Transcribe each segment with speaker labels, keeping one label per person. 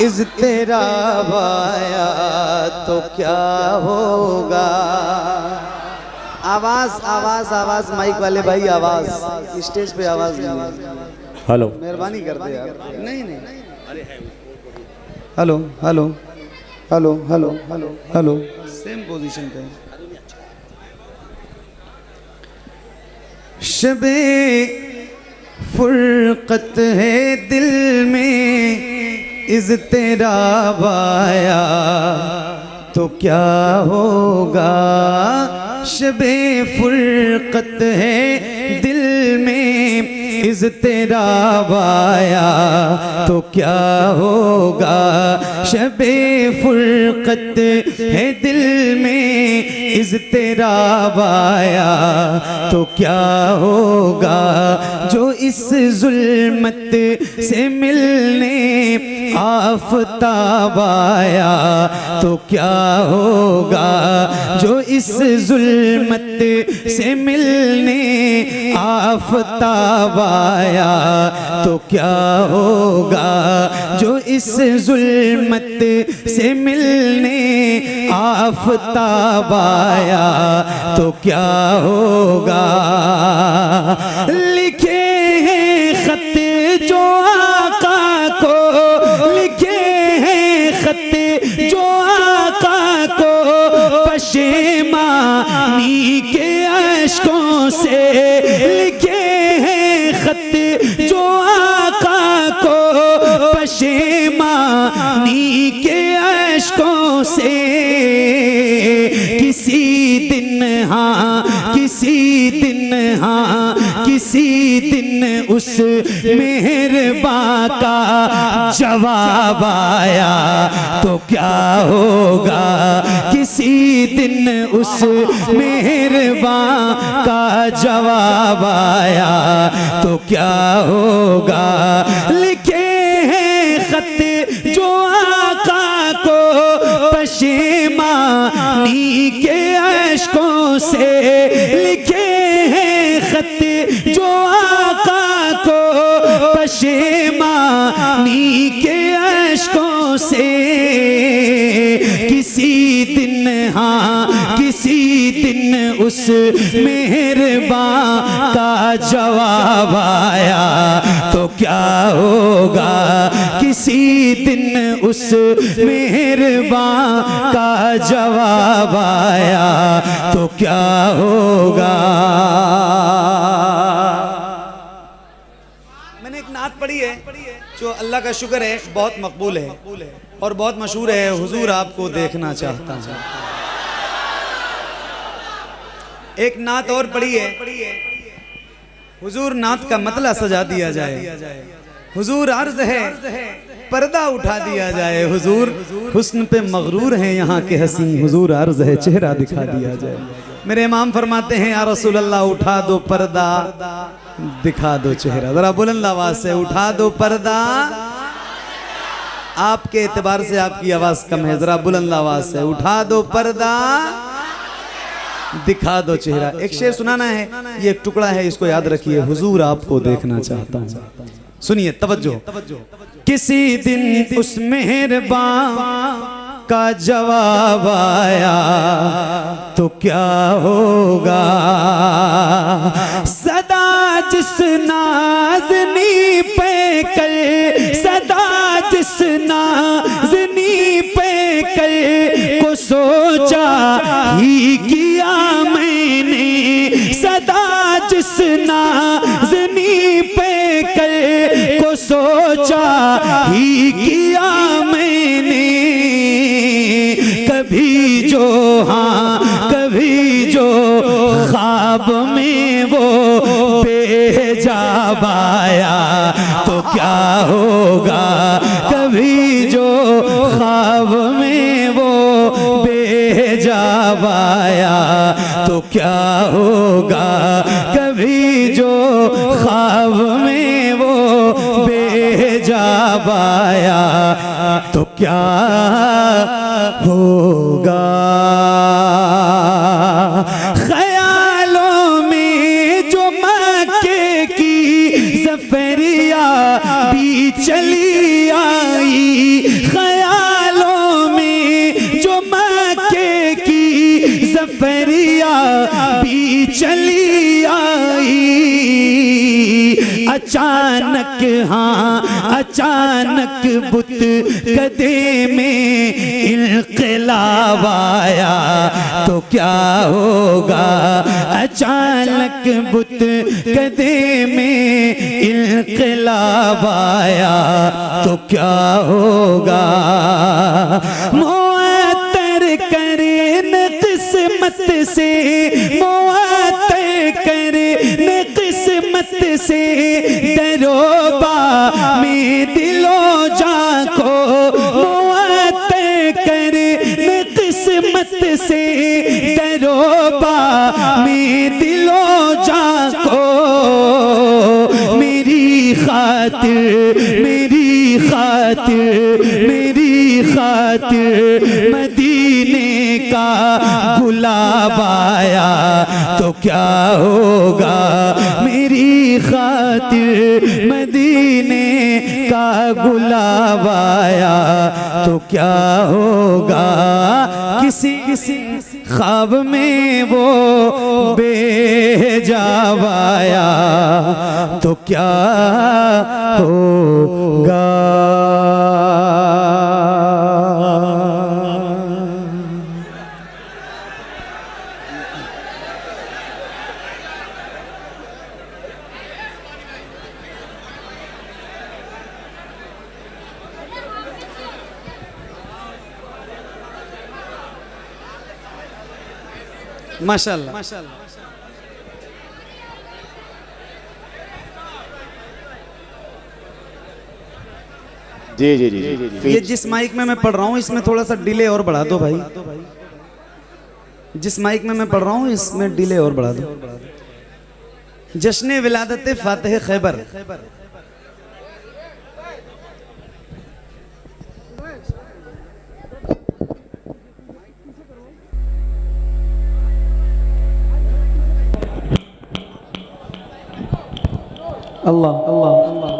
Speaker 1: इज़्तिराब आया तो क्या होगा। आवाज आवाज आवाज, माइक वाले भाई आवाज, स्टेज पे आवाज नहीं।
Speaker 2: हेलो,
Speaker 1: मेहरबानी कर दे यार। नहीं नहीं, hello hello hello hello hello hello, same position पे। शबे फुरकत है दिल में, इज़्तिराब आया तो क्या होगा। शबे फुरकत है दिल में, इज़्तिराब आया तो क्या होगा। शबे फुरकत है दिल में, इज़्तिराब आया तो क्या होगा। जो इस जुल्मत से मिलने आफ़ताब आया तो क्या होगा। जो इस जुल्मत से मिलने आफ़ताब आया तो क्या होगा। जो इस जुल्मत से मिलने आफ़ताब आया तो क्या होगा। लिखे हैं खत जो आका को, लिखे हैं खत जो आका को, पशेमानी के अश्कों से। लिखे हैं खत जो आका को, पशेमानी के अश्कों से। किसी दिन हाँ, किसी दिन हाँ, किसी दिन उस मेहरबान का जवाब आया तो क्या होगा। किसी दिन उस मेहरबान का जवाब आया तो क्या होगा। लिखे हैं खत जो आका को, पशेमानी के अश्कों से। लिखे हैं खत जो आका को, पशेमानी के अश्कों से। किसी दिन हाँ, किसी दिन उस मेहरबान का जवाब आया तो क्या होगा। किसी दिन उस मेहरबान का जवाब आया तो क्या होगा। मैंने एक नात पढ़ी है जो अल्लाह का शुक्र है बहुत मकबूल है और बहुत मशहूर है। हुजूर आपको देखना चाहता हूँ। एक नात और पढ़ी है, हुजूर नात का मतला सजा दिया जाए। हुजूर अर्ज है पर्दा उठा दिया जाए। हुजूर हुस्न पे मगरूर हैं यहाँ के हसीन। हुजूर अर्ज है चेहरा दिखा दिया जाए। मेरे इमाम फरमाते हैं या रसूल अल्लाह उठा दो पर्दा, दिखा दो चेहरा। जरा बुलंद आवाज से उठा दो पर्दा। आपके एतबार से आपकी आवाज कम है, जरा बुलंद आवाज से उठा दो पर्दा, दिखा दो चेहरा। एक शेर सुनाना है, ये एक टुकड़ा है, इसको याद रखिए। हुजूर आपको देखना चाहता हूँ। सुनिए तवज्जो। किसी दिन उस मेहरबान का जवाब आया तो क्या होगा। सदा जिस नाज़नी पे कल, सदा जिस नाज़नी पे कल को सोचा ही किया मैंने। सदा जिस नाज़नी पे कल को सोचा ही किया मैंने। कभी जो हाँ, कभी जो ख्वाब में वो बेजाब आया तो क्या होगा। कभी जो ख्वाब में वो बेजाब आया तो क्या होगा। कभी जो ख्वाब में वो बेजाब आया तो क्या होगा। ख्यालों में जो मक्के की सफरिया भी चली आई।
Speaker 2: चली आई अचानक, हाँ अचानक बुत कदे में इनकलाब आया तो क्या होगा, अचानक बुत कदे में इनकलाब आया तो क्या होगा। मुअत्तर करे न किस्मत से, मुअत्तर करे न किस्मत से, दरोबा में दिलो जाको, मुअत्तर करे न किस्मत से, दरोबा में दिलो जाको। मेरी खातिर, मेरी खातिर, मेरी खातिर मदीने का गुलाब आया तो क्या होगा, मेरी खातिर मदीने का गुलाब आया तो क्या होगा। किसी किसी ख्वाब में वो बेहिजाब आया तो क्या होगा।
Speaker 1: माशाल्लाह, माशाल्लाह।
Speaker 3: जी जी जी जी।
Speaker 1: ये जिस माइक में मैं पढ़ रहा हूँ इसमें थोड़ा सा डिले और बढ़ा दो भाई। जिस माइक में मैं पढ़ रहा हूँ इसमें डिले और बढ़ा दो। जश्न विलादत फातिह खैबर। अल्लाह अल्लाह अल्लाह।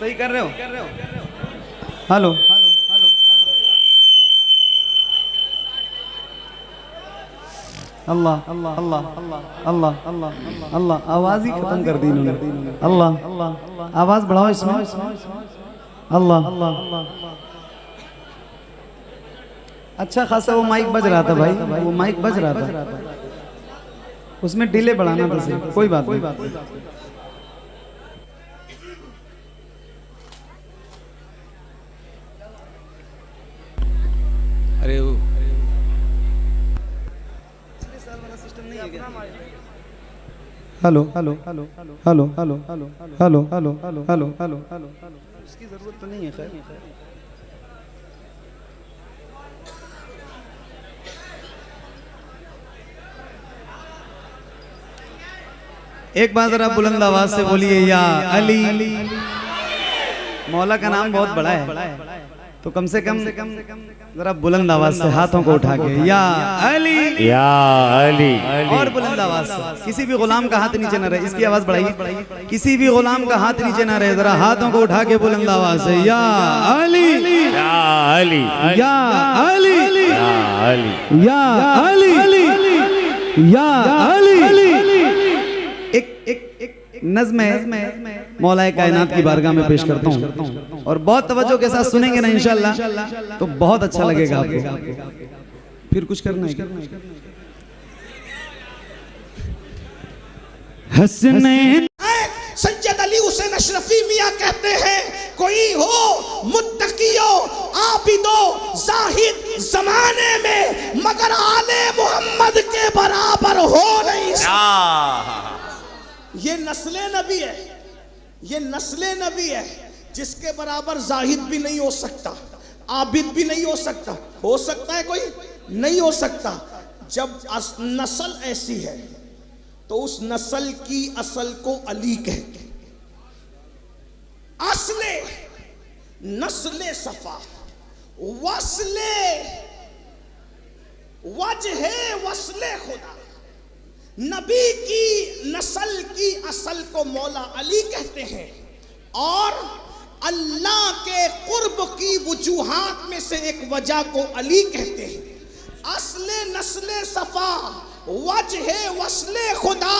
Speaker 1: सही कर रहे हो? Hello hello hello. Allah Allah Allah Allah Allah Allah. आवाज ही खत्म कर दी इन्होंने। अल्लाह अल्लाह। आवाज बढ़ाओ इसमें। अल्लाह अल्लाह। अच्छा खासा वो माइक बज रहा था भाई, वो माइक बज रहा था, उसमें डिले बढ़ाना था सिर्फ। कोई बात नहीं।
Speaker 4: अरे वो
Speaker 1: hello hello hello hello hello hello hello hello hello hello hello hello. उसकी जरूरत तो नहीं है खैर। एक बार जरा बुलंद आवाज से बोलिए या अली। मौला का नाम बहुत बड़ा है तो कम से कम जरा बुलंद आवाज से हाथों को उठा के या अली,
Speaker 3: या अली।
Speaker 1: और बुलंद आवाज से। किसी भी गुलाम का हाथ नीचे न रहे, इसकी आवाज बढ़ाइए। किसी भी गुलाम का हाथ नीचे न रहे, जरा हाथों को उठा के बुलंद आवाज से या अली,
Speaker 3: या अली,
Speaker 1: या अली,
Speaker 3: या अली,
Speaker 1: या अली, या अली। एक नज़्म है मौलाए कायनात की बारगाह में पेश करता हूँ और बहुत तवज्जो के साथ सुनेंगे ना इंशाअल्लाह तो बहुत अच्छा लगेगा आपको। फिर कुछ करना है।
Speaker 2: हसनैन
Speaker 5: सैयद अली हुसैन अशरफी मियाँ कहते हैं कोई हो मुत्तकियो आबिदो जाहिद जमाने में मगर आले मोहम्मद के बराबर हो नहीं सकता। ये नस्ले नबी है, ये नस्ले नबी है जिसके बराबर जाहिद भी नहीं हो सकता, आबिद भी नहीं हो सकता है कोई नहीं हो सकता। जब नस्ल ऐसी है तो उस नस्ल की असल को अली कहते। असले नस्ले सफा वस्ले वजहे वस्ले खुदा। नबी की नस्ल की असल को मौला अली कहते हैं और अल्लाह के कुर्ब की वजूहात में से एक वजह को अली कहते हैं। असले नस्ले सफा वजह वस्ले खुदा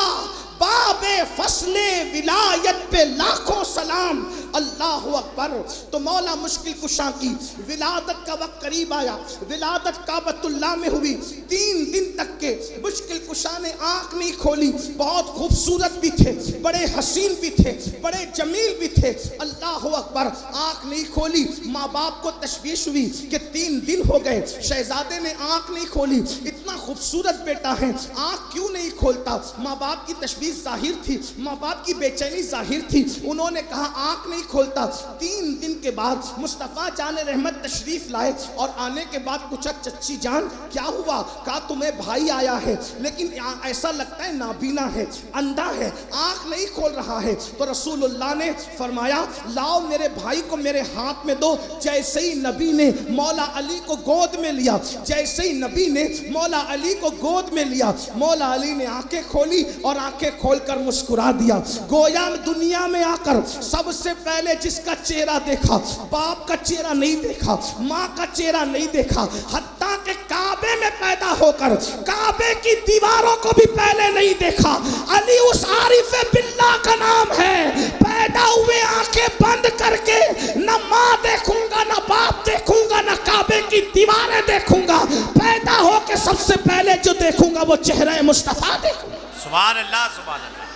Speaker 5: बाबे फसले विलायत पे लाखों सलाम, अल्लाह अकबर। तो मौला मुश्किल कुशा की विलादत का वक्त करीब आया। विलादत काबतुल्लाह में हुई। 3 दिन तक के मुश्किल कुशा ने आंख नहीं खोली। बहुत खूबसूरत भी थे, बड़े हसीन भी थे, बड़े जमील भी थे, अल्लाह अकबर। आंख नहीं खोली। माँ बाप को तशवीश हुई कि 3 दिन हो गए, शहजादे ने आंख नहीं खोली। इतना खूबसूरत बेटा है, आंख क्यों नहीं खोलता? माँ बाप की तशवीश जाहिर थी, माँ बाप की बेचैनी जाहिर थी। उन्होंने कहा आंख नहीं खोलता। 3 दिन के बाद मुस्तफ़ा जान रहमत तशरीफ लाए और आने के बाद पूछा चच्ची जान क्या हुआ? कहा तुम्हें भाई आया है लेकिन ऐसा लगता है नाबीना है, अंधा है, आंख नहीं खोल रहा है। तो रसूलुल्लाह ने फरमाया लाओ मेरे भाई को मेरे हाथ में दो। जैसे ही नबी ने मौला अली को गोद में लिया, जैसे ही नबी ने मौला अली को गोद में लिया, मौला अली ने आंखें खोली और आंखें खोलकर मुस्कुरा दिया। गोया दुनिया में आकर सबसे पहले जिसका चेहरा देखा, बाप का चेहरा नहीं देखा, माँ का चेहरा नहीं देखा, हत्ता के काबे में पैदा होकर काबे की दीवारों को भी पहले नहीं देखा। अली उस आरिफ बिल्लाह का नाम है। पैदा हुए आंखें बंद करके न माँ देखूंगा, न बाप देखूंगा, न काबे की दीवारें देखूंगा। पैदा होके सबसे पहले जो देखूंगा वो चेहरा मुस्तफा देखूंगा।
Speaker 4: सुभान अल्लाह, सुभान अल्लाह,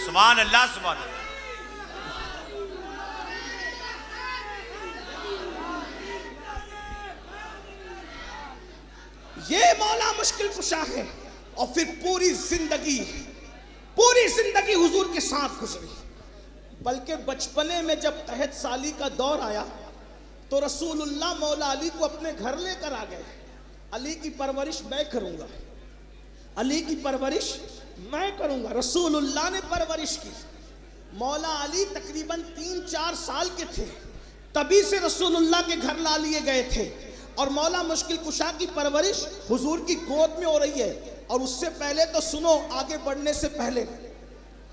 Speaker 4: सुभान अल्लाह, सुभान अल्लाह।
Speaker 5: ये मौला मुश्किल कुशा है। और फिर पूरी जिंदगी हुजूर के साथ गुजरी। बल्कि बचपने में जब तहत साली का दौर आया तो रसूलुल्लाह मौला अली को अपने घर लेकर आ गए। अली की परवरिश मैं करूंगा, अली की परवरिश मैं करूंगा। रसूलुल्लाह ने परवरिश की। मौला अली तकरीबन 3-4 साल के थे तभी से रसूलुल्लाह के घर ला लिए गए थे। और मौला मुश्किल कुशा की परवरिश हुजूर की गोद में हो रही है। और उससे पहले तो सुनो, आगे बढ़ने से पहले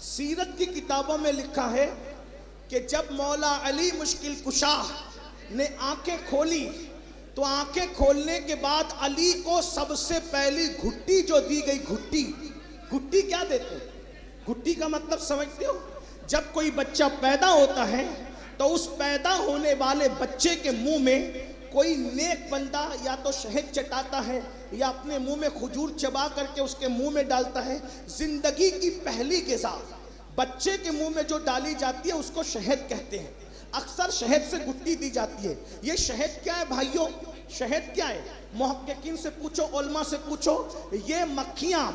Speaker 5: सीरत की किताबों में लिखा है कि जब मौला अली मुश्किल कुशा ने आंखें खोली तो आंखें खोलने के बाद अली को सबसे पहली घुट्टी जो दी गई, घुट्टी क्या देते हैं? घुट्टी का मतलब समझते हो? जब कोई बच्चा पैदा होता है तो उस पैदा होने वाले बच्चे के मुंह में कोई नेक बंदा या तो शहद चटाता है या अपने मुंह में खजूर चबा करके उसके मुंह में डालता है। जिंदगी की पहली गिज़ा बच्चे के मुंह में जो डाली जाती है उसको शहद कहते हैं। अक्सर शहद से गुट्टी दी जाती है। ये शहद क्या है भाइयों? शहद क्या है? मुहक्किकीन से पूछो, उलमा से पूछो। ये मक्खियाँ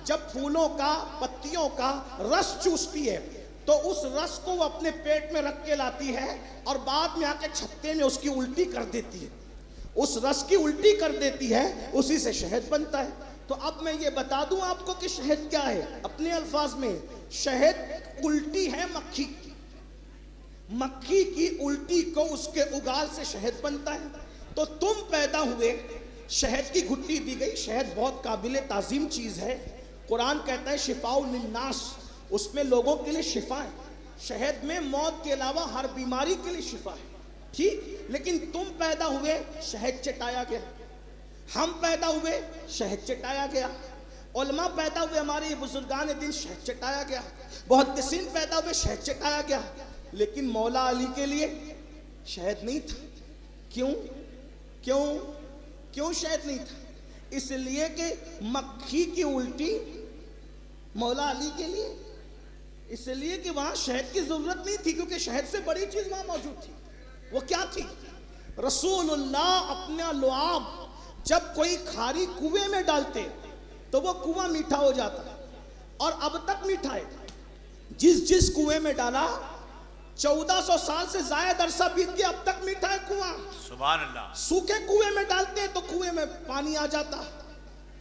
Speaker 5: जब फूलों का, पत्तियों का रस चूसती है तो उस रस को वो अपने पेट में रख के लाती है और बाद में आके छत्ते में उसकी उल्टी कर देती है। उस रस की उल्टी कर देती है, उसी से शहद बनता है। तो अब मैं ये बता दूं आपको कि शहद क्या है अपने अल्फाज में। शहद उल्टी है मक्खी की। मक्खी की उल्टी को उसके उगाल से शहद बनता है। तो तुम पैदा हुए, शहद की घुट्टी दी गई। शहद बहुत काबिल ताजीम चीज़ है। कुरान कहता है शिफाउल लिन्नास, उसमें लोगों के लिए शिफा है। शहद में मौत के अलावा हर बीमारी के लिए शिफा है, ठीक। लेकिन तुम पैदा हुए, शहद चटाया गया। हम पैदा हुए, शहद चटाया गया। उलमा पैदा हुए, हमारे बुजुर्गान दिन, शहद चटाया गया। मुहद्दिसीन पैदा हुए, शहद चटाया गया। लेकिन मौला अली के लिए शहद नहीं था। क्यों क्यों क्यों शहद नहीं था? इसलिए कि मक्खी की उल्टी मौला अली के लिए, इसलिए कि वहां शहद की जरूरत नहीं थी, क्योंकि शहद से बड़ी चीज वहां मौजूद थी। वो क्या थी? रसूलुल्लाह अपना लुआब जब कोई खारी कुएं में डालते तो वो कुआं मीठा हो जाता, और अब तक मीठा है। जिस कुएं में डाला 1400 साल से ज्यादा अरसा बीत गया, अब तक मीठा है कुआं।
Speaker 4: सुभान अल्लाह।
Speaker 5: सूखे कुएं में डालते हैं तो कुएं में पानी आ जाता।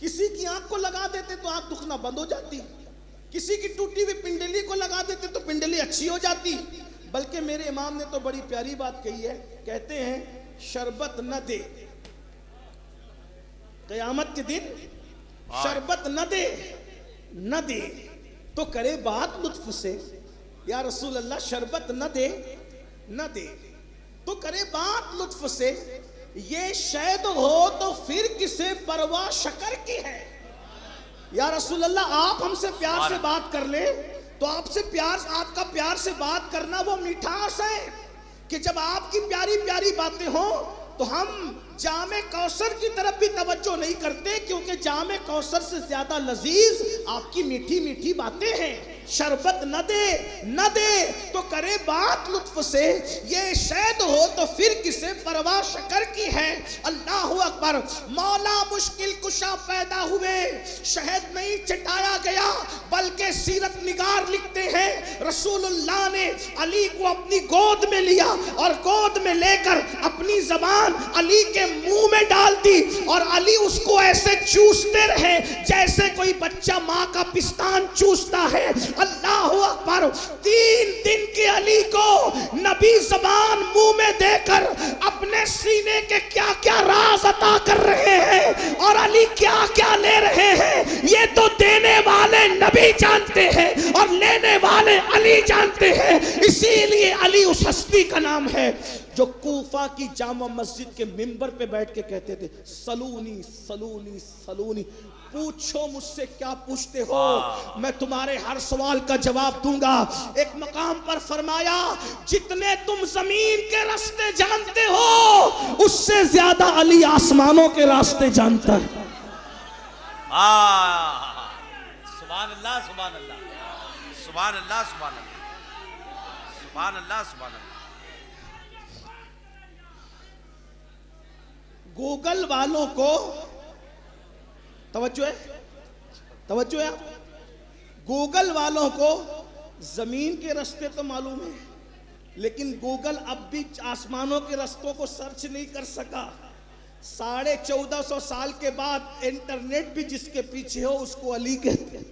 Speaker 5: किसी की आंख को लगा देते तो आंख दुखना बंद हो जाती। किसी की टूटी हुई पिंडली को लगा देते तो पिंडली अच्छी हो जाती। बल्कि मेरे इमाम ने तो बड़ी प्यारी बात कही है। कहते हैं शरबत न दे, क़यामत के दिन शरबत न दे तो करे बात लुत्फ से। या रसूल अल्लाह, शरबत न दे न दे तो करे बात लुत्फ से, ये शहद हो तो फिर किसे परवाह शकर की है। या रसूल अल्लाह, आप हमसे प्यार से बात कर ले तो आपसे प्यार, आपका प्यार से बात करना वो मिठास है कि जब आपकी प्यारी प्यारी बातें हो तो हम जामे कौसर की तरफ भी तवज्जो नहीं करते, क्योंकि जामे कौसर से ज्यादा लजीज आपकी मीठी मीठी बातें हैं। शरबत न दे तो करे बात लुत्फ से, ये शहद हो तो फिर किसे परवाह शकर की है। अल्लाह अकबर। मौला मुश्किल कुशा पैदा हुए, शहद नहीं चटाया गया, बल्कि सीरत निगार लिखते हैं रसूलुल्लाह ने अली को अपनी गोद में लिया और गोद में लेकर अपनी जबान अली के मुंह में डाल दी और अली उसको ऐसे चूसते रहे जैसे कोई बच्चा माँ का पिस्तान चूसता है। अल्लाह अकबर। 3 दिन के अली को नबी जबान मुंह में देकर अपने सीने के क्या क्या राज अता कर रहे हैं और अली क्या क्या ले रहे हैं, ये तो देने वाले नबी जानते हैं और लेने वाले अली जानते हैं। इसीलिए अली उस हस्ती का नाम है जो कूफा की जामा मस्जिद के मिंबर पे बैठ के कहते थे, सलूनी सलूनी सलूनी, पूछो मुझसे क्या पूछते हो, मैं तुम्हारे हर सवाल का जवाब दूंगा। एक मकाम पर फरमाया, जितने तुम जमीन के रास्ते जानते हो उससे ज्यादा अली आसमानों के रास्ते जानता है।
Speaker 4: सुभान अल्लाह सुभान अल्लाह सुभान अल्लाह सुभान अल्लाह सुभान अल्लाह सुभान अल्लाह।
Speaker 5: गूगल वालों को तवज्जो है, गूगल वालों को जमीन के रास्ते तो मालूम है, लेकिन गूगल अब भी आसमानों के रास्तों को सर्च नहीं कर सका। 1450 साल के बाद इंटरनेट भी जिसके पीछे हो उसको अली कहते हैं,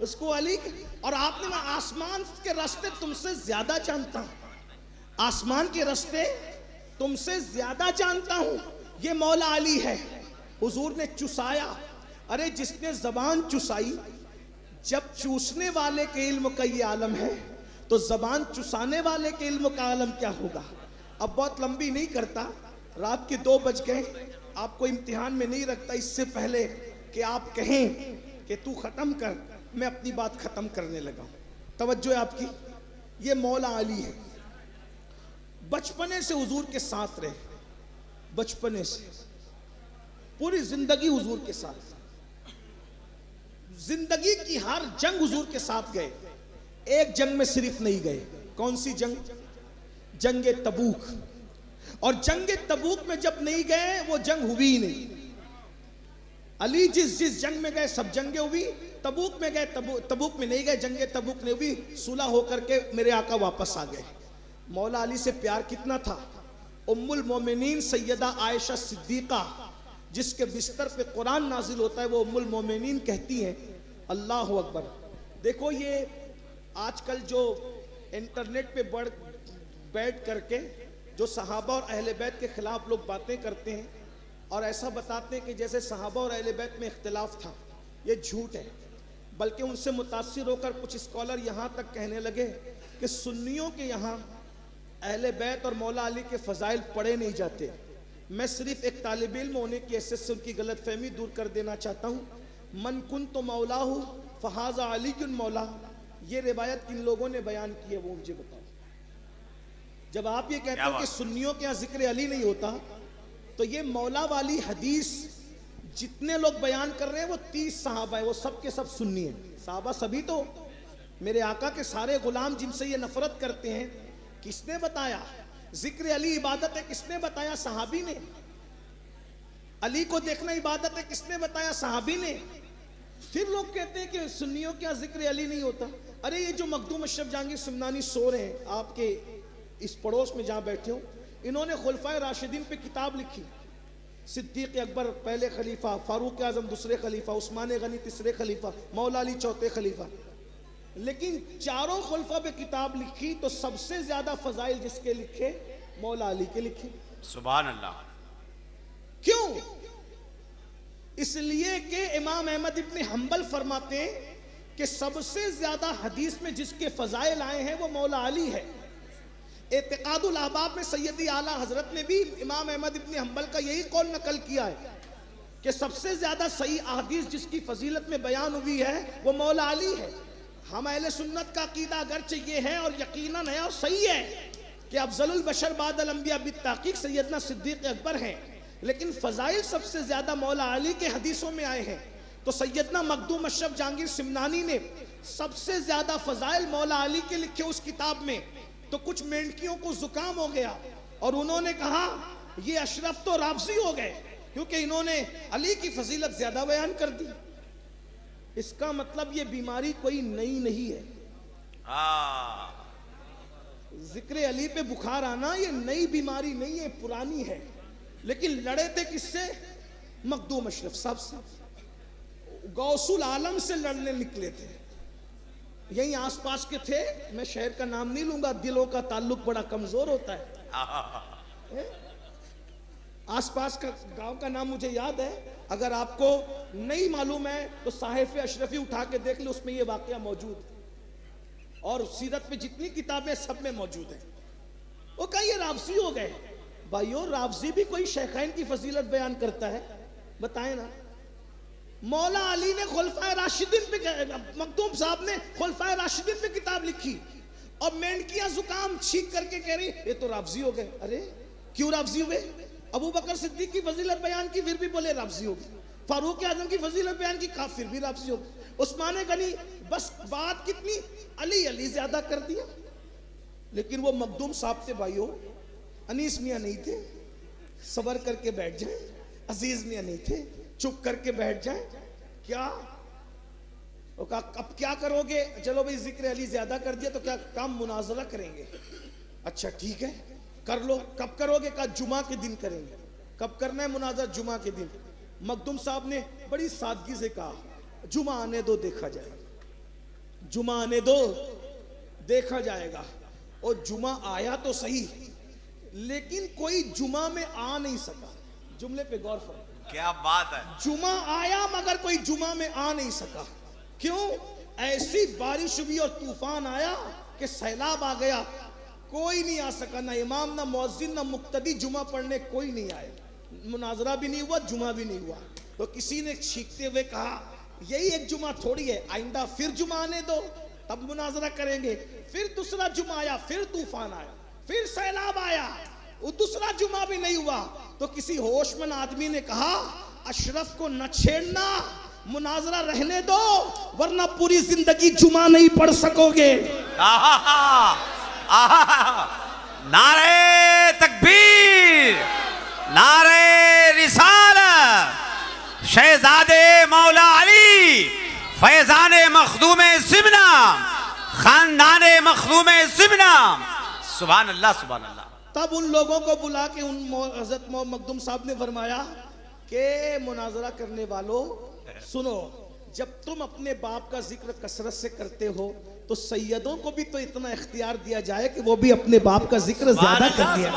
Speaker 5: उसको अली। और आपने, मैं आसमान के रास्ते तुमसे ज्यादा जानता हूं, आसमान के रास्ते तुमसे ज्यादा जानता हूं, ये मौला अली है। हुजूर ने चुसाया, अरे जिसने जबान चुसाई, जब चूसने वाले के इल्म का ये आलम है तो जबान चुसाने वाले के इल्म का आलम क्या होगा। अब बहुत लंबी नहीं करता, रात के 2 बज गए, आपको इम्तिहान में नहीं रखता, इससे पहले कि आप कहें कि तू खत्म कर, मैं अपनी बात खत्म करने लगा। तवज्जो है आपकी। ये मौला अली है, बचपने से हुजूर के साथ रहे, बचपने से पूरी जिंदगी हुजूर के साथ, जिंदगी की हर जंग हुजूर के साथ गए। एक जंग में सिर्फ नहीं गए, कौन सी जंग? जंगे तबूक। और जंगे तबूक में जब नहीं गए वो जंग हुई ही नहीं। अली जिस जिस जंग में गए सब जंगे हुई, तबूक में गए तबूक में नहीं गए, जंगे तबूक नहीं हुई, सुलह होकर के मेरे आका वापस आ गए। मौला अली से प्यार कितना था। उम्मुल मोमिनीन सैयदा आयशा सिद्दीका, जिसके बिस्तर पे कुरान नाजिल होता है, वो उम्मुल मोमिनीन कहती हैं, अल्लाह अकबर। देखो ये आजकल जो इंटरनेट पे बैठ करके जो सहाबा और अहले बैत के खिलाफ लोग बातें करते हैं और ऐसा बताते हैं कि जैसे सहाबा और अहले बैत में इख्तिलाफ था, ये झूठ है। बल्कि उनसे मुतासिर होकर कुछ स्कॉलर यहाँ तक कहने लगे कि सुन्नियों के यहाँ अहले बैत और मौला अली के फ़ज़ाइल पढ़े नहीं जाते। मैं सिर्फ एक तालिब इल्म होने की हैसियत से उनकी गलत फहमी दूर कर देना चाहता हूँ। मन कुन तो मौला हो फ़हाज़ा अली कुन मौला, ये रिवायत किन लोगों ने बयान की है वो मुझे बताओ। जब आप ये कहते हो कि सुन्नियों के यहाँ जिक्र अली नहीं होता, तो ये मौला वाली हदीस जितने लोग बयान कर रहे हैं वो 30 सहाबा है, वो सब के सब सुन्नी हैं। सहाबा सभी तो मेरे आका के सारे गुलाम जिनसे ये नफरत करते हैं, किसने बताया जिक्र अली इबादत है? किसने बताया? सहाबी ने। अली को देखना इबादत है, किसने बताया? सहाबी ने। फिर लोग कहते हैं कि सुन्नियों के यहाँ जिक्र अली नहीं होता। अरे ये जो मखदूम अशरफ जहांगीर सिमनानी सो रहे हैं आपके इस पड़ोस में जहाँ बैठे हो, इन्होंने खुलफाए राशिदीन पे किताब लिखी। सिद्दीक अकबर पहले खलीफा, फारूक आजम दूसरे खलीफा, उस्मान गनी तीसरे खलीफा, मौला अली चौथे खलीफा। लेकिन चारों खुलफा पे किताब लिखी तो सबसे ज्यादा फजाइल जिसके लिखे? मौला अली के लिखे।
Speaker 4: सुभान अल्लाह।
Speaker 5: क्यों? इसलिए कि इमाम अहमद इब्न हंबल फरमाते हैं कि सबसे ज्यादा हदीस में जिसके फजाइल आए हैं वो मौला अली है। एतिकादुल अहबाब में सैयदी आला हजरत ने भी इमाम अहमद इब्न हंबल का यही कौल नकल किया है कि सबसे ज्यादा सही अहदीस जिसकी फजीलत में बयान हुई है वो मौला अली है। हम अहले सुन्नत का अकीदा अगरचे ये है और यकीनन है और सही है कि अफजलुल बशर बादल अंबिया बित्ताकीक सैयदना सिद्दीक अकबर हैं, लेकिन फजाइल सबसे ज्यादा मौला अली के हदीसों में आए हैं। तो सैयदना मखदूम अशरफ जहांगीर सिमनानी ने सबसे ज्यादा फजाइल मौला अली के लिखे उस किताब में, तो कुछ मेंढकियों को जुकाम हो गया और उन्होंने कहा ये अशरफ तो राफजी हो गए क्योंकि इन्होंने अली की फजीलत ज्यादा बयान कर दी। इसका मतलब ये बीमारी कोई नई नहीं है। जिक्र अली पे बुखार आना ये नई बीमारी नहीं है, पुरानी है। लेकिन लड़े थे किससे? मखदूम अशरफ साहब से, गौसुल आलम से लड़ने निकले थे। यही आसपास के थे, मैं शहर का नाम नहीं लूंगा, दिलों का ताल्लुक बड़ा कमजोर होता है। आसपास का गांव का नाम मुझे याद है, अगर आपको नहीं मालूम है तो साहिफ अशरफी उठा के देख ले, उसमें ये वाकया मौजूद है और सीरत में जितनी किताबें सब में मौजूद है। वो कहीं ये राफजी हो गए। भाइयों, राफजी भी कोई शेखैन की फजीलत बयान करता है? बताएं ना। मौला अली ने खुलफाए राशिदीन पे, मखदूम साहब ने खुलफाए राशिदीन पे किताब लिखी और मेंढकियां जुकाम छींक करके कह रही ये तो राफजी हो गए। अरे क्यों राफजी हुए? अबू बकर सिद्दीक की फजीलत बयान की, फिर भी बोले राफजी हो गए। फारूक आजम की फजीलत बयान की, कहा फिर भी राफजी हो गए। उस्मान गनी, बस बात कितनी, अली अली ज्यादा कर दिया। लेकिन वो मखदूम साहब थे भाइयों, अनीस मियां नहीं थे, सबर करके बैठ जाए। अजीज मियां नहीं थे, चुप करके बैठ जाए। क्या वो कहा अब क्या करोगे? चलो भाई जिक्र अली ज्यादा कर दिया तो क्या काम मुनाजरा करेंगे? अच्छा ठीक है कर लो। कब करोगे? कहा जुमा के दिन करेंगे। कब करना है मुनाजरा? जुमा के दिन। मखदूम साहब ने बड़ी सादगी से कहा जुमा आने दो, देखा जाएगा। जुमा आने दो, देखा जाएगा। और जुमा आया तो सही, लेकिन कोई जुमा में आ नहीं सका। जुमले पे गौर करो,
Speaker 4: क्या बात है।
Speaker 5: जुमा आया मगर कोई जुमा में आ नहीं सका। क्यों? ऐसी बारिश हुई और तूफान आया कि सैलाब आ गया, कोई नहीं आ सका। ना इमाम, ना मुअज्जिन, ना मुक्तदी, जुमा पढ़ने कोई नहीं आए। मुनाजरा भी नहीं हुआ, जुमा भी नहीं हुआ। तो किसी ने छींकते हुए कहा यही एक जुमा थोड़ी है, आइंदा फिर जुमा आने दो, तब मुनाजरा करेंगे। फिर दूसरा जुमा आया, फिर तूफान आया, फिर सैलाब आया, वो दूसरा जुमा भी नहीं हुआ। तो किसी होशमंद आदमी ने कहा अशरफ को न छेड़ना, मुनाजरा रहने दो, वरना पूरी जिंदगी जुमा नहीं पढ़ सकोगे।
Speaker 4: नारे तकबीर, नारे रिसालत, शहजादे मौला अली, फैजाने मखदूमे सिमना, खानदाने मखदूमे सिमना। सुभान अल्लाह, सुभान अल्लाह।
Speaker 5: तब उन लोगों को बुला के उन हज़रत मखदूम साहब ने फरमाया कि मुनाजरा करने वालों सुनो, जब तुम अपने बाप का जिक्र कसरत से करते हो तो सैयदों को भी तो इतना इख्तियार दिया जाए कि वो भी अपने बाप का जिक्र ज्यादा कर दिया।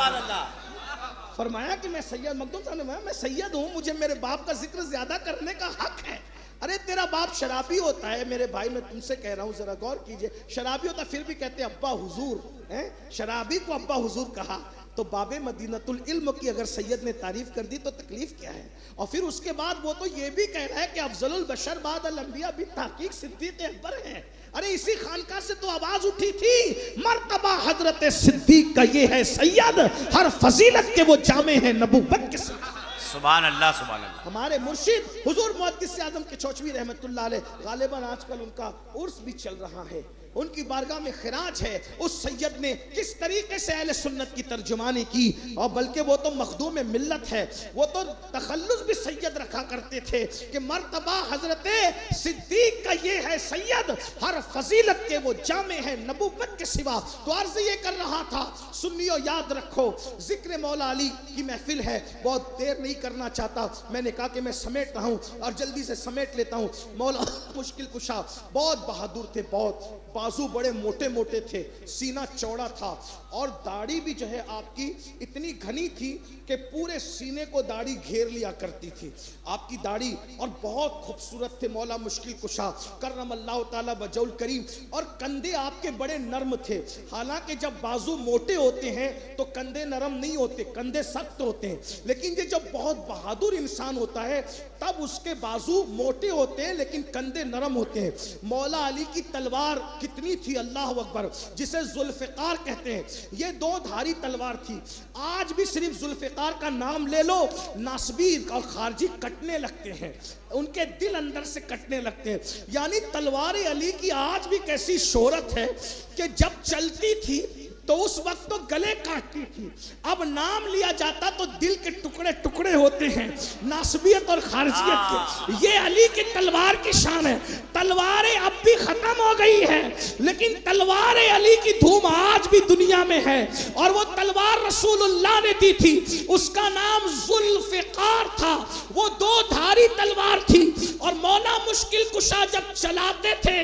Speaker 5: फरमाया कि मैं सैयद, मखदूम साहब ने फरमाया मैं सैयद हूँ, मुझे मेरे बाप का जिक्र ज्यादा करने का हक है। अरे तेरा बाप शराबी होता है मेरे भाई, मैं तुमसे कह रहा हूँ जरा गौर कीजिए, शराबी होता फिर भी कहते अब्बा हुजूर है। शराबी को अब्बा हुजूर कहा तो बाबे मदीनतुल इल्म की अगर सैयद ने तारीफ कर दी तो तकलीफ क्या है? और फिर उसके बाद वो तो ये भी कह रहा है कि अफजलुल बशर बादल अंबिया बित्ताकीक सिद्दीक अकबर हैं। अरे इसी खानका से तो आवाज उठी थी मर्तबा हजरत सिद्दीक का ये है सैयद, हर फजीलत के वो जामे हैं नबूवत के।
Speaker 4: सुभान अल्लाह, सुभान अल्लाह।
Speaker 5: हमारे मुर्शिद हुजूर मुहद्दिस आजम के चौचवी रहमतुल्लाह अलैह, गालिबन आजकल उनका उर्स भी चल रहा है, उनकी बारगाह में खिराज है। उस सैयद ने किस तरीके से अहले सुन्नत की तर्जुमानी की, और बल्कि वो तो मखदूम मिल्लत है, वो तो तखल्लुस भी सैयद रखा करते थे कि मर्तबा हजरत सिद्दीक का ये है सैयद, हर फजीलत के वो जामे हैं नबूवत के सिवा। तो अर्ज ये कर रहा था सुन्नियों याद रखो, जिक्र मौला अली की महफिल है, बहुत देर नहीं करना चाहता। मैंने कहा कि मैं समेट रहा हूँ और जल्दी से समेट लेता हूँ। मौला मुश्किल कुशा बहुत बहादुर थे, बहुत बाजू बड़े मोटे मोटे थे, सीना चौड़ा था और दाढ़ी भी जो है आपकी इतनी घनी थी कि पूरे सीने को दाढ़ी घेर लिया करती थी आपकी दाढ़ी, और बहुत खूबसूरत थे मौला मुश्किल कुशा करमल्लाहु ताला वजहुल करीम। और कंधे आपके बड़े नर्म थे, हालांकि जब बाजू मोटे होते हैं तो कंधे नरम नहीं होते, कंधे सख्त होते हैं, लेकिन ये जब बहुत बहादुर इंसान होता है तब उसके बाजू मोटे होते हैं लेकिन कंधे नरम होते हैं। मौला अली की तलवार कितनी थी, अल्लाह अकबर, जिसे जुल्फिकार कहते हैं, ये दो धारी तलवार थी। आज भी सिर्फ जुल्फिकार का नाम ले लो, नासबी और खारजी कटने लगते हैं, उनके दिल अंदर से कटने लगते हैं। यानी तलवार अली की आज भी कैसी शोहरत है कि जब चलती थी तो उस वक्त तो गले काटती थी, अब नाम लिया जाता तो दिल के टुकड़े टुकड़े होते हैं, नासबियत और खारजियत के। ये अली की तलवार की शान है। तलवारें अब भी खत्म हो गई है लेकिन तलवार अली की धूम आज भी दुनिया में है, और वो तलवार रसूलुल्लाह ने दी थी, उसका नाम जुल्फिकार था। वो दो धारी तलवार थी और मौला मुश्किल कुशा जब चलाते थे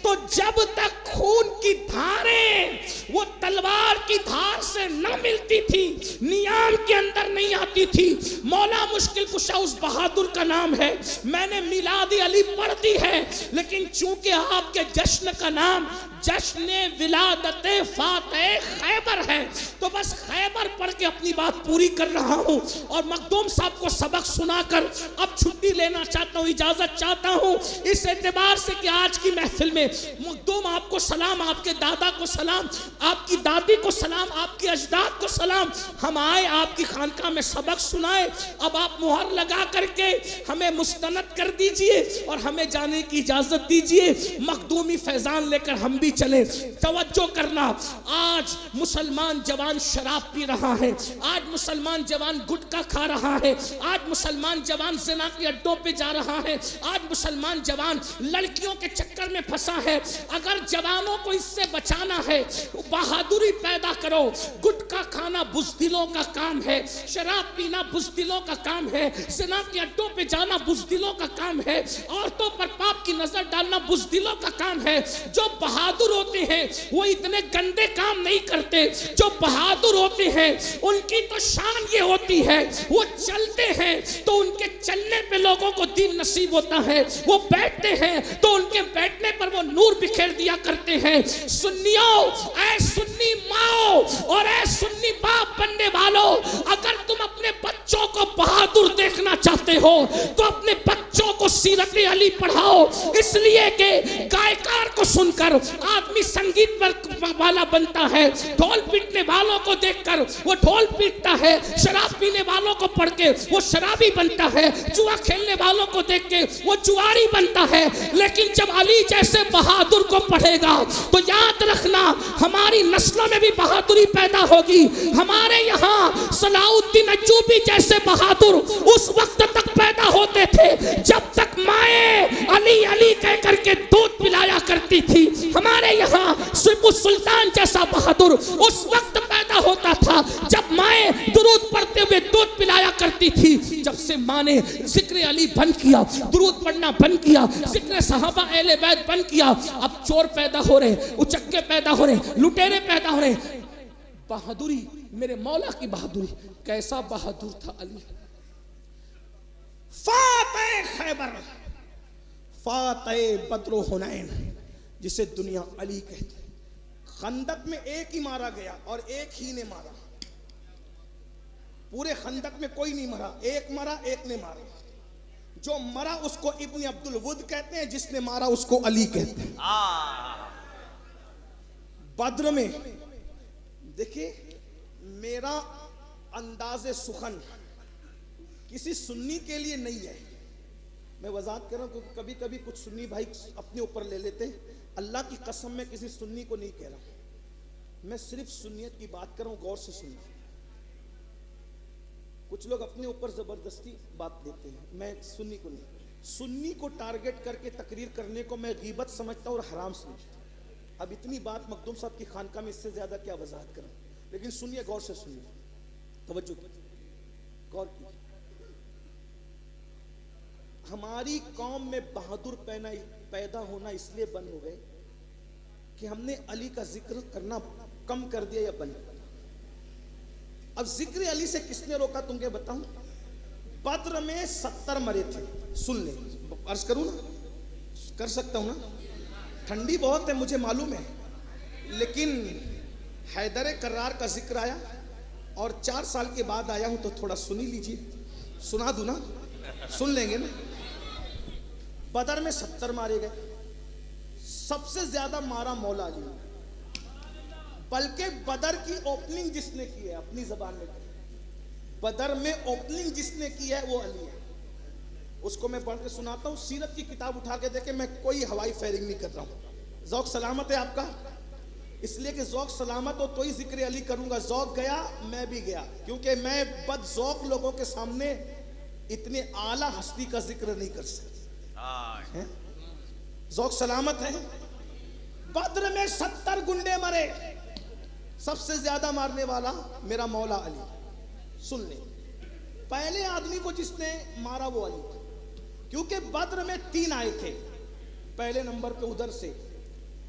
Speaker 5: तो जब तक खून की धारें वो तलवार की धार से न मिलती थी, नियाम के अंदर नहीं आती थी। मौला मुश्किल कुशा उस बहादुर का नाम है। मैंने मिलाद अली पढ़ दी है, लेकिन चूंकि आपके जश्न का नाम जश्न विलादत फातह खैबर है तो बस खैबर पढ़ के अपनी बात पूरी कर रहा हूं और मखदूम साहब को सबक सुनाकर अब छुट्टी लेना चाहता हूं, इजाजत चाहता हूं, इस एतबार से कि आज की महफिल में मखदूम आपको सलाम, आपके दादा को सलाम, आपकी दादी को सलाम, आपके अजदाद को सलाम। हम आए आपकी खानकाह में सबक सुनाए, अब आप मुहर लगा करके हमें मुस्तनद कर दीजिए और हमें जाने की इजाजत दीजिए। मखदूमी फैजान लेकर हम भी चले। तवज्जो करना, आज मुसलमान जवान शराब पी रहा है, आज मुसलमान जवान गुटखा खा रहा है, आज मुसलमान जवान ज़िना के अड्डों पे जा रहा है, आज मुसलमान जवान लड़कियों के चक्कर में फंसा है। अगर जवानों को इससे बचाना है, बहादुरी पैदा करो। गुटखा खाना बुज़दिलों का काम है, शराब पीना बुज़दिलों का काम है, ज़िना के अड्डों पे जाना बुज़दिलों का काम है, औरतों पर पाप की नजर डालना बुज़दिलों का काम है। जो बहादुर होते हैं वो इतने गंदे काम नहीं करते। जो बहादुर होते हैं उनकी तो शान ये होती है, वो चलते हैं तो उनके चलने पे लोगों को दीन नसीब होता है, वो बैठते हैं तो उनके बैठने पर वो नूर बिखेर दिया करते हैं। सुन्नियों, ऐ सुन्नी माओ और ऐ सुन्नी बाप बनने वालों, अगर तुम अपने बच्चों को बहादुर देखना चाहते हो तो अपने बच्चों को सीरत अली पढ़ाओ, इसलिए कि गायकार को सुनकर आदमी संगीत पर वाला बनता है, ढोल पीटने वालों को देखकर वो ढोल पीटता है, शराब पीने वालों को पढ़ के वो शराबी बनता है, जुआ खेलने वालों को देख के वो जुआरी बनता है। लेकिन जब अली जैसे बहादुर को पढ़ेगा तो याद रखना हमारी नस्लों में भी बहादुरी पैदा होगी। हमारे यहाँ सलाउद्दीन अय्यूबी जैसे बहादुर उस वक्त तक पैदा होते थे जब तक माए अली अली कह करके दूध पिलाया करती थी। हमारे यहाँ टीपू सुल्तान जैसा बहादुर उस वक्त पैदा होता था जब माए दुरूद पढ़ते हुए दूध पिलाया करती थी। जब से माँ ने जिक्र अली बंद किया, दुरूद पढ़ना बंद किया, जिक्र सहाबा अहले बैत बंद किया, अब चोर पैदा हो रहे, उचक्के पैदा हो रहे, लुटेरे पैदा हो रहे। बहादुरी, मेरे मौला की बहादुरी, कैसा बहादुर था अली। फातह खैबर, फातह बद्र हुनैन जिसे दुनिया अली कहती। खंदक में एक ही मारा गया और एक ही ने मारा, पूरे खंदक में कोई नहीं मरा, एक मरा एक ने मारा। जो मरा उसको इब्न अब्दुल वुद कहते हैं, जिसने मारा उसको अली कहते हैं। बद्र में देखिए, मेरा अंदाज़े सुखन किसी सुन्नी के लिए नहीं है, मैं वजाहत कर रहा हूं क्योंकि कभी कभी कुछ सुन्नी भाई अपने ऊपर ले लेते हैं। अल्लाह की कसम में किसी सुन्नी को नहीं कह रहा, मैं सिर्फ सुन्नियत की बात कर रहा हूं, गौर से सुनिए। कुछ लोग अपने ऊपर जबरदस्ती बात देते हैं, मैं सुन्नी को नहीं, सुन्नी को टारगेट करके तकरीर करने को मैं गीबत समझता हूं और हराम समझता हूं। अब इतनी बात मखदूम साहब की खानकाह में इससे ज्यादा क्या वजाहत करूं, लेकिन सुनिए, गौर से सुनिए, तवज्जो कीजिए, गौर कीजिए। हमारी कौम में बहादुर पैदा होना इसलिए बंद हो गए कि हमने अली का जिक्र करना कम कर दिया या बंद कर दिया। अब जिक्र अली से किसने रोका तुमको बताऊं? बद्र में 70 मरे थे। सुन ले, अर्ज करूं ना, कर सकता हूं ना? ठंडी बहुत है मुझे मालूम है, लेकिन हैदर कर्रार का जिक्र आया और 4 साल के बाद आया हूं तो थोड़ा सुन ही लीजिए। सुना दूं ना? सुन लेंगे ना? बदर में 70 मारे गए, सबसे ज्यादा मारा मौला अली, बल्कि बदर की ओपनिंग जिसने की है अपनी जबान में, बदर में ओपनिंग जिसने की है वो अली है। उसको मैं पढ़ के सुनाता हूँ। सीरत की किताब उठा के देखे, मैं कोई हवाई फायरिंग नहीं कर रहा हूँ। ज़ौक सलामत है आपका, इसलिए कि ज़ौक सलामत हो तो ही जिक्र अली करूंगा। ज़ौक गया मैं भी गया, क्योंकि मैं बद ज़ौक लोगों के सामने इतने आला हस्ती का जिक्र नहीं कर सकता। ज़ौक सलामत है। बद्र में 70 गुंडे मरे, सबसे ज्यादा मारने वाला मेरा मौला अली। सुन ले, पहले आदमी को जिसने मारा वो अली था, क्योंकि बद्र में 3 आए थे। पहले नंबर पे उधर से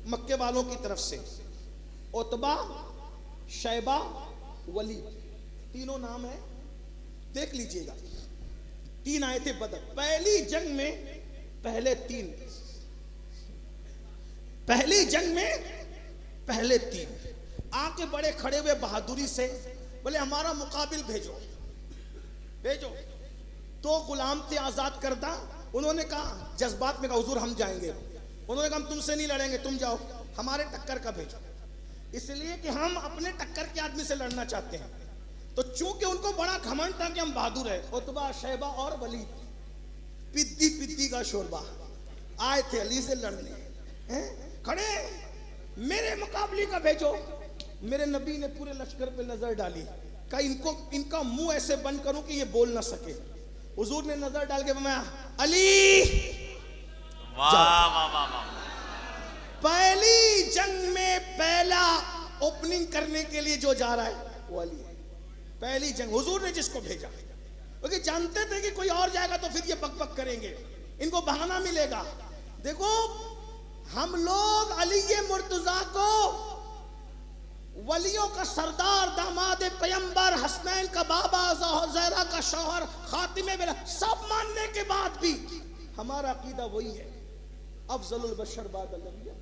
Speaker 5: मक्के वालों की तरफ से उतबा, शैबा, वलीद, तीनों नाम है, देख लीजिएगा। 3 आए थे बद्र। पहली जंग में पहले 3, पहली जंग में पहले 3 आके बड़े खड़े हुए बहादुरी से, बोले हमारा मुकाबिल भेजो भेजो। 2 गुलाम थे आजाद करदा, उन्होंने कहा जज्बात में कहा हुजूर हम जाएंगे। उन्होंने कहा हम तुमसे नहीं लड़ेंगे, तुम जाओ, हमारे टक्कर का भेजो, इसलिए कि हम अपने टक्कर के आदमी से लड़ना चाहते हैं। तो चूंकि उनको बड़ा घमंड था कि हम बहादुर है, उतबा, शैबा और वलीद, पिद्दी पिद्दी का शोरबा, आए थे अली से लड़ने। खड़े, मेरे मुकाबले का भेजो। मेरे नबी ने पूरे लश्कर पे नजर डाली, कहा इनका मुंह ऐसे बंद करूं कि ये बोल ना सके। हुजूर ने नजर डाल के फरमाया अली,
Speaker 4: वाह वाह वाह वाह।
Speaker 5: पहली जंग में पहला ओपनिंग करने के लिए जो जा रहा है वो अली है। पहली जंग हुजूर ने जिसको भेजा, क्योंकि जानते थे कि कोई और जाएगा तो फिर ये बकबक करेंगे, इनको बहाना मिलेगा। देखो, हम लोग अली मुर्तजा को वलियों का सरदार, दामाद पैगंबर, हसनैन का बाबा, ज़हरा का शौहर, खातिमे मेरा सब मानने के बाद भी हमारा अकीदा वही है, अफजलुल बशर बाद अल-अंबिया।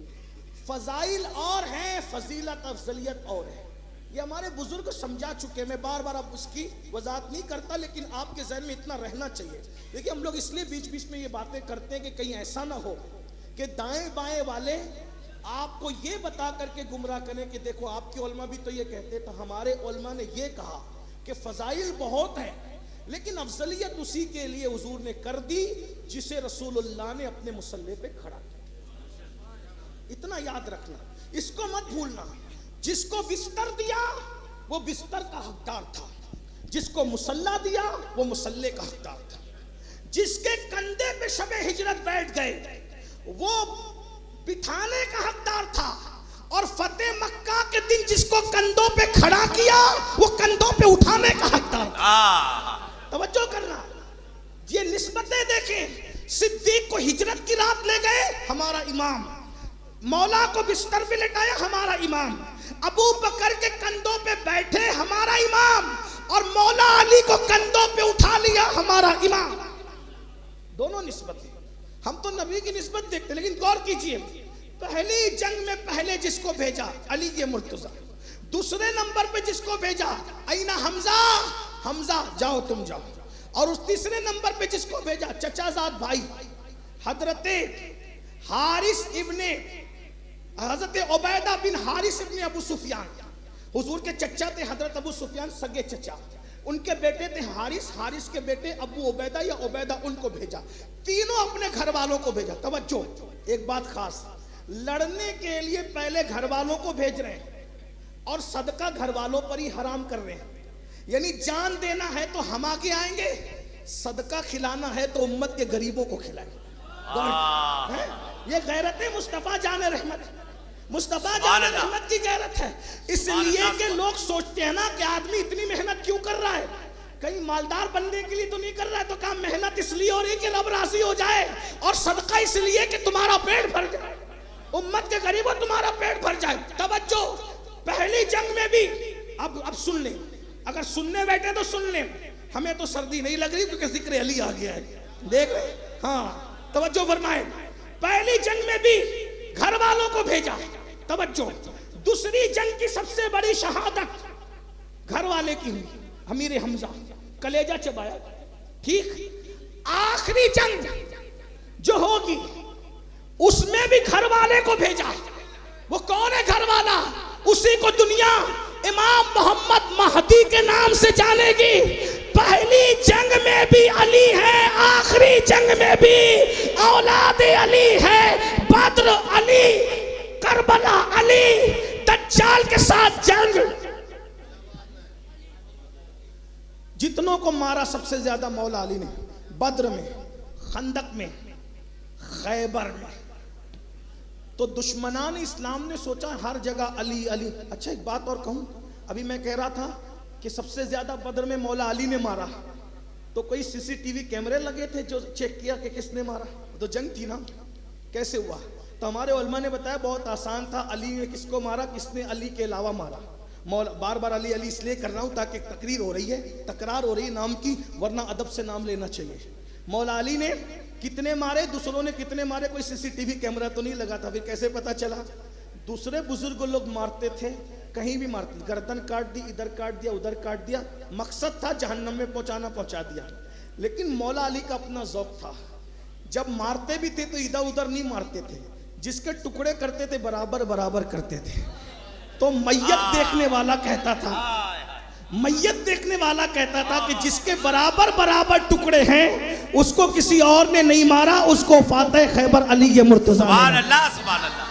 Speaker 5: फजाइल और हैं, फजीलत अफजलियत और है। ये हमारे बुजुर्ग समझा चुके, मैं बार बार अब उसकी वजाहत नहीं करता, लेकिन आपके जहन में इतना रहना चाहिए। देखिए, हम लोग इसलिए बीच बीच में ये बातें करते हैं कि कहीं ऐसा ना हो कि दाएं बाएं वाले आपको ये बता करके गुमराह करें कि देखो आपके उलमा भी तो ये कहते, तो हमारे उलमा ने ये कहा कि फजाइल बहुत है, लेकिन अफजलियत उसी के लिए हुजूर ने कर दी जिसे रसूलुल्लाह ने अपने मुसल्ले पे खड़ा किया। इतना याद रखना, इसको मत भूलना। जिसको बिस्तर दिया वो बिस्तर का हकदार था, जिसको मुसल्ला दिया वो मुसल्ले का हकदार था, जिसके कंधे पे शबे हिजरत बैठ गए वो बिठाने का हकदार था, और फतेह मक्का के दिन जिसको कंधों पे खड़ा किया वो कंधों पे उठाने का हकदार था। तवज्जो करना, ये निस्बतें देखें। सिद्दीक को हिजरत की रात ले गए, हमारा इमाम। मौला को बिस्तर पे लेटाया, हमारा इमाम। अबू बकर के कंधों पे बैठे, हमारा इमाम। और मौला अली को कंधों पे उठा लिया, हमारा इमाम। दोनों निस्बतें। हम तो नबी की निस्बत देखते, लेकिन गौर कीजिए, पहली जंग में पहले जिसको भेजा अली ये मुर्तजा, दूसरे नंबर पे जिसको भेजा आईना हमजा, हमजा जाओ तुम जाओ, और उस तीसरे नंबर पे जिसको भेजा चचाजाद भाई हजरत हारिस इब्ने हजरत उबैदा बिन हारिस इब्ने अबू सुफियान, हुजूर के चचा थे हजरत अबू सुफियान, सगे चचा, उनके बेटे थे हारिस, हारिस के बेटे अबू उबैदा या उबैदा, उनको भेजा। तीनों अपने घर वालों को भेजा। तवज्जो, एक बात खास, लड़ने के लिए पहले घर वालों को भेज रहे हैं और सदका घर वालों पर ही हराम कर रहे हैं। यानी जान देना है तो हम आगे आएंगे, सदका खिलाना है तो उम्मत के गरीबों को खिलाएंगे। ये गैरत है मुस्तफा जान रहमत, मुस्तफा जान रहमत की गैरत है। इसलिए कि लोग सोचते हैं ना कि आदमी इतनी मेहनत क्यों कर रहा है, कहीं मालदार बनने के लिए तो नहीं कर रहा है, तो काम मेहनत इसलिए हो रही है कि रब राजी हो जाए, और सदका इसलिए कि तुम्हारा पेट भर जाए, उम्मत के गरीबों तुम्हारा पेट भर जाए। तवज्जो, पहली जंग में भी, अब सुन लें, अगर सुनने बैठे तो सुन लें, हमें तो सर्दी नहीं लग रही क्योंकि जिक्र अली आ गया है, देख रहे? हाँ, तवज्जो फरमाए। पहली जंग में भी घर वालों को भेजा, तवज्जो। दूसरी जंग की सबसे बड़ी शहादत घर वाले की हुई, अमीर हमजा, कलेजा चबाया, ठीक। आखिरी जंग जो होगी उसमें भी घर वाले को भेजा। वो कौन है घर वाला? उसी को दुनिया इमाम मोहम्मद महदी के नाम से जानेगी। पहली जंग में भी अली है, आखिरी जंग में भी औलाद अली है। बद्र अली, करबला अली, दज्जाल के साथ जंग। जितनों को मारा सबसे ज्यादा मौला अली ने, बद्र में, खंदक में, खैबर में। तो दुश्मनान इस्लाम ने सोचा हर जगह अली अली। अच्छा एक बात और कहूं, अभी मैं कह रहा था कि सबसे ज्यादा बद्र में मौला अली ने मारा, तो कोई सीसीटीवी कैमरे लगे थे जो चेक किया कि किसने मारा? तो जंग थी ना, कैसे हुआ? तो हमारे उलमा ने बताया बहुत आसान था। अली ने किसको मारा, किसने अली के अलावा मारा? मौला, बार बार अली अली इसलिए कर रहा हूं ताकि तकरीर हो रही है, तकरार हो रही है नाम की, वरना अदब से नाम लेना चाहिए। मौला अली ने कितने मारे, दूसरों ने कितने मारे, कोई सीसीटीवी कैमरा तो नहीं लगा था। फिर कैसे पता चला? दूसरे बुजुर्ग लोग मारते थे, कहीं भी मारते, गर्दन काट दी, इधर काट दिया, उधर काट दिया, मकसद था जहन्नम में पहुंचाना, पहुंचा दिया। लेकिन मौला अली का अपना ज़ौक़ था, जब मारते भी थे तो इधर उधर नहीं मारते थे, जिसके टुकड़े करते थे बराबर बराबर करते थे। तो मैयत देखने वाला कहता था, मैयत देखने वाला कहता था कि जिसके बराबर बराबर टुकड़े हैं उसको किसी और ने नहीं मारा, उसको फातिह खैबर अली ये मुर्तज़ा।
Speaker 4: सुभान अल्लाह, सुभान अल्लाह।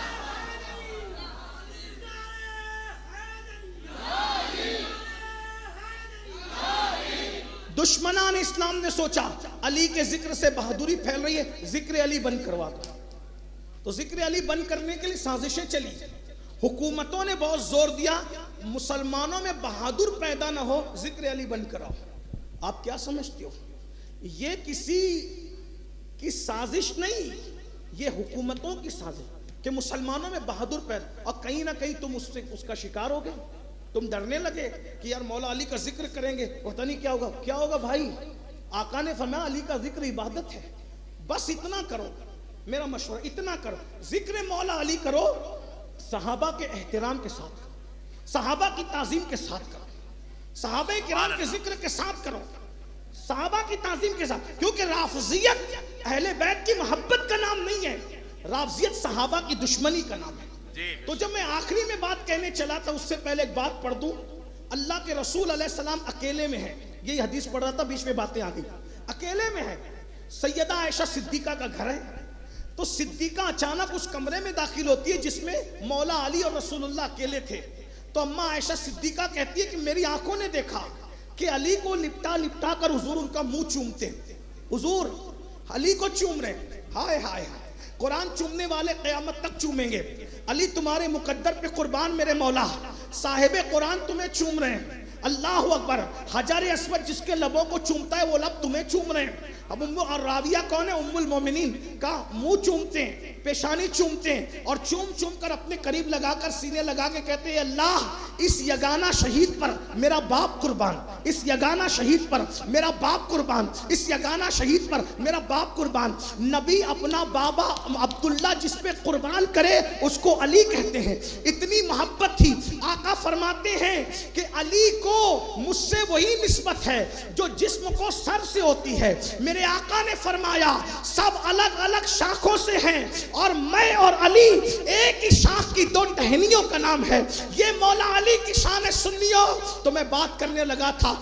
Speaker 5: दुश्मनान इस्लाम ने सोचा अली के जिक्र से बहादुरी फैल रही है, जिक्र अली बंद करवा दो। तो जिक्र अली बंद करने के लिए साजिशें चली, हुकूमतों ने बहुत जोर दिया मुसलमानों में बहादुर पैदा ना हो, जिक्र अली बंद कराओ। आप क्या समझते हो? ये किसी की साजिश नहीं, ये हुकूमतों की साजिश कि मुसलमानों में बहादुर पैदा, और कहीं ना कहीं तुम उससे उसका शिकार हो गए। तुम डरने लगे कि यार मौला अली का जिक्र करेंगे, पता नहीं क्या होगा। क्या होगा भाई? आका ने फरमाया अली का जिक्र इबादत है, बस इतना करो, मेरा मशवरा इतना करो, जिक्र मौला अली करो, सहाबा के एहतराम के साथ, सहाबा की ताजीम के साथ करो, सहाबा किराम के जिक्र के साथ करो, सहाबा की ताजीम के साथ। क्योंकि राफजियत अहले बैत की मोहब्बत का नाम नहीं है, राफजियत सहाबा की दुश्मनी का नाम है। तो जब मैं आखिरी में बात कहने चला था उससे पहले एक बात पढ़ दूं। अल्लाह के रसूल अलैहिस्सलाम अकेले में है, यही हदीस पढ़ रहा था, बीच में बातें आ गई। अकेले में है, सैयदा आयशा सिद्दीका का घर है। तो सिद्दीका अचानक उस कमरे में दाखिल होती है जिसमें मौला अली और रसूलुल्लाह अकेले थे। तो अम्मा आयशा सिद्दीका कहती है कि मेरी आंखों ने देखा कि अली को लिपटा लिपटा कर हुजूर उनका मुंह चूमते, हुजूर अली को चूम रहे। हाय हाय हाय, कुरान चूमने वाले क़यामत तक चूमेंगे। अली तुम्हारे मुकद्दर पे कुर्बान मेरे मौला, साहिबे कुरान तुम्हें चूम रहे हैं। अल्लाह अकबर, हजारे अस्वद जिसके लबों को चूमता है वो लब तुम्हें चूम रहे हैं। अब और राविया कौन है? उम्मुल मोमिनीन का मुंह चूमते हैं, पेशानी चूमते हैं, और चूम चूम कर अपने करीब लगाकर सीने लगा के कहते हैं अल्लाह इस यगाना शहीद पर मेरा बाप कुर्बान, इस यगाना शहीद पर मेरा बाप कुर्बान, इस यगाना शहीद पर मेरा बाप कुर्बान। नबी अपना बाबा अब्दुल्ला जिस पे कुर्बान करे उसको अली कहते हैं। इतनी मोहब्बत थी। आका फरमाते हैं कि अली को मुझसे वही निस्बत है जो जिस्म को सर से होती है। मेरे आका ने फरमाया सब अलग अलग शाखों से हैं और मैं और अली एक ही शाख की दो टहनियों का नाम है। ये मौला अली की शान है। सुन्नियों, तो मैं बात करने लगा था